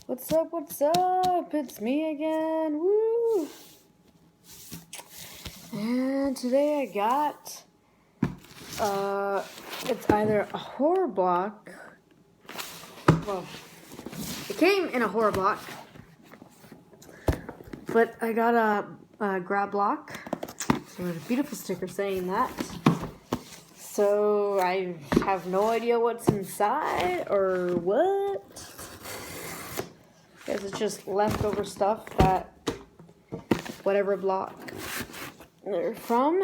What's up? What's up? It's me again. Woo! And today I got it's either a horror block. Well, it came in a horror block, but I got a grab block. So there's a beautiful sticker saying that. So I have no idea what's inside or what. Guess it's just leftover stuff that whatever block they're from.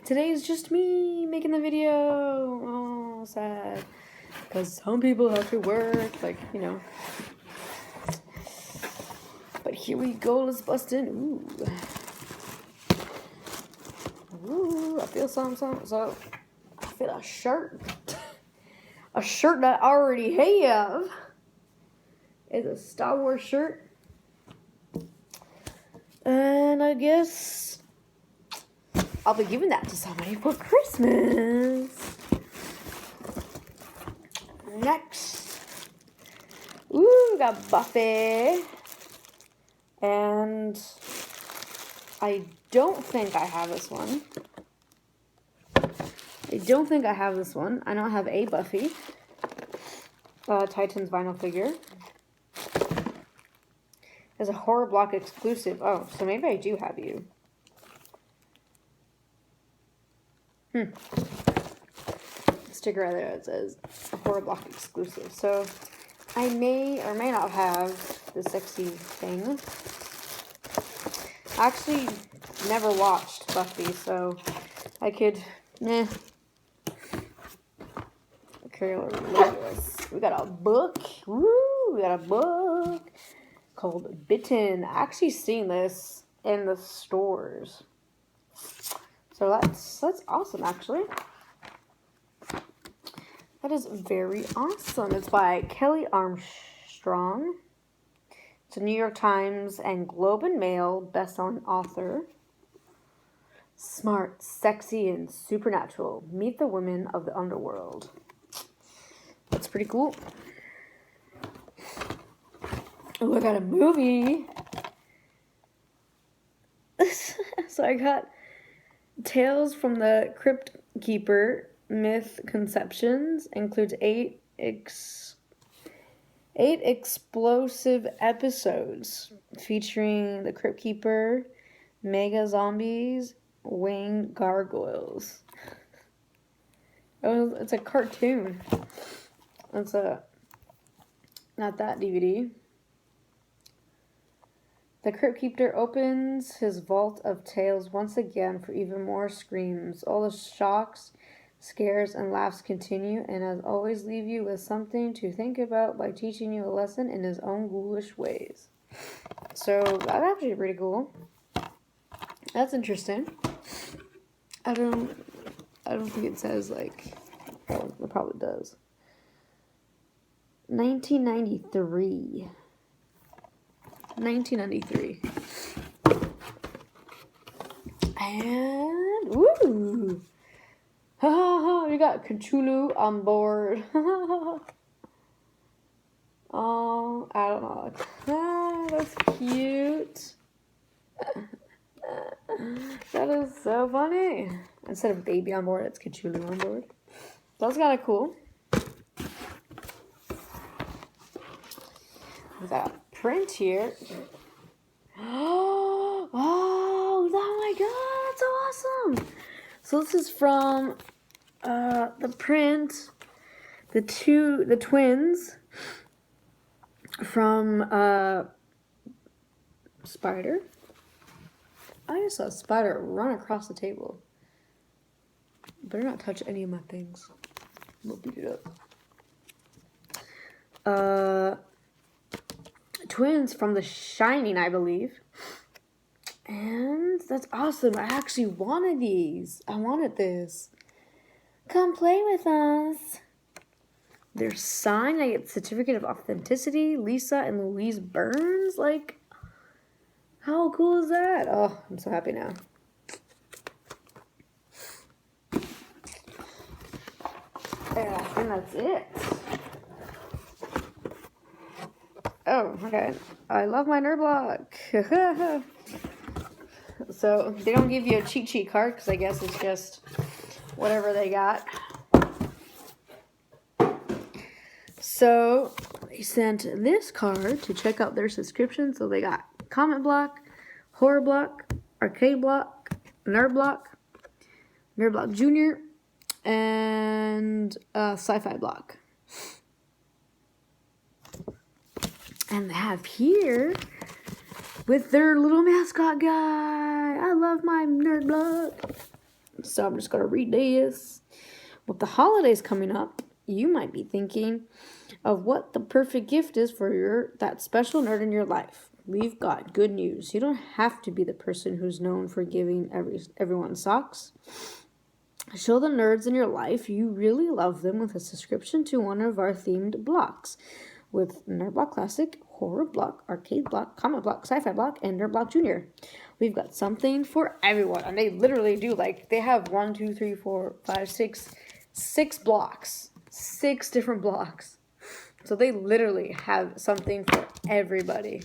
Today is just me making the video. Oh, sad. Because some people have to work, like, you know. But here we go, let's bust in. Ooh, I feel something. So, I feel a shirt. A shirt that I already have. It's a Star Wars shirt. And I guess I'll be giving that to somebody for Christmas. Next. Ooh, we got Buffy. And I don't think I have this one. I don't have a Buffy. Titans vinyl figure. It's a horror block exclusive. Oh, so maybe I do have you. Sticker right there that says a horror block exclusive. So I may or may not have the sexy thing. I actually never watched Buffy, so I could, Okay, look at this. We got a book. Woo! We got a book called Bitten. I actually seen this in the stores. So that's awesome, actually. That is very awesome. It's by Kelly Armstrong. It's a New York Times and Globe and Mail best-selling author. Smart, sexy, and supernatural. Meet the women of the underworld. That's pretty cool. Oh, I got a movie. So I got Tales from the Crypt Keeper Myth Conceptions. Includes eight explosive episodes featuring the Crypt Keeper, mega zombies, winged gargoyles. Oh, it's a cartoon. It's not that DVD. The Crypt Keeper opens his vault of tales once again for even more screams. All the shocks, scares, and laughs continue, and as always leave you with something to think about by teaching you a lesson in his own ghoulish ways. So that's actually pretty cool. That's interesting. I don't think it says, like, oh, it probably does. 1993. And, ooh. Ha ha ha, we got Cthulhu on board. Oh, I don't know. Ah, that's cute. That is so funny. Instead of baby on board, it's Cthulhu on board. That's kind of cool. We got a print here. Oh my god, that's so awesome. So this is from the print, the twins from Spider. I just saw a spider run across the table. Better not touch any of my things. We'll beat it up. Twins from The Shining, I believe. And that's awesome. I actually wanted these. I wanted this. Come play with us. They're signed. I get certificate of authenticity. Lisa and Louise Burns. Like, how cool is that? Oh, I'm so happy now. Yeah, I think that's it. Oh, okay. I love my nerd block. So they don't give you a cheat sheet card because I guess it's just whatever they got. So they sent this card to check out their subscription. So they got Comic Block, Horror Block, Arcade Block, Nerd Block Junior, and Sci-Fi Block. And they have here with their little mascot guy. I love my nerd block. So I'm just going to read this. With the holidays coming up, you might be thinking of what the perfect gift is for that special nerd in your life. We've got good news. You don't have to be the person who's known for giving everyone socks. Show the nerds in your life you really love them with a subscription to one of our themed blocks. With Nerd Block Classic, Horror Block, Arcade Block, Comic Block, Sci-Fi Block, and Nerd Block Junior. We've got something for everyone. And they literally do, like, they have 1, 2, 3, 4, 5, 6 blocks. 6 different blocks. So they literally have something for everybody.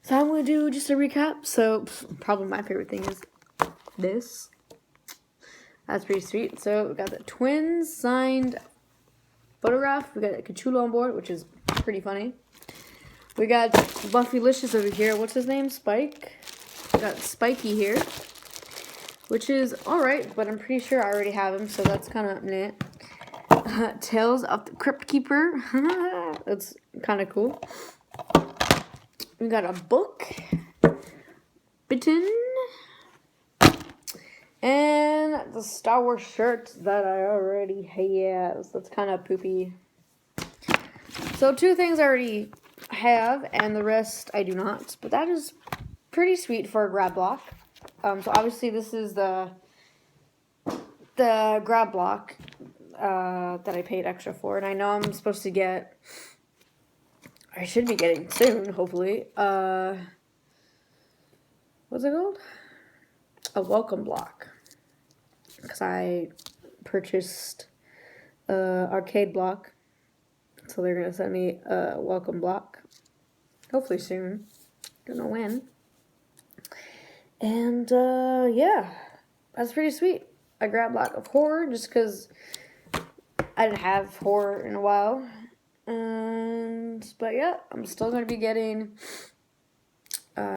So I'm going to do just a recap. So probably my favorite thing is this. That's pretty sweet. So we got the twins signed photograph. We got Cthulhu on board, which is pretty funny. We got Buffylicious over here. What's his name? Spike. We got Spiky here, which is alright, but I'm pretty sure I already have him, so that's kind of neat. Tales of the Crypt Keeper. That's kind of cool. We got a book. Bitten. And the Star Wars shirt that I already have. So that's kind of poopy. So 2 things I already have, and the rest I do not. But that is pretty sweet for a grab block. So obviously this is the grab block that I paid extra for. And I know I'm supposed to get... I should be getting soon, hopefully. What's it called? A welcome block. Because I purchased arcade block. So they're going to send me a welcome block. Hopefully soon. Don't know when. And yeah. That's pretty sweet. I grabbed block of horror just because I didn't have horror in a while. But yeah, I'm still going to be getting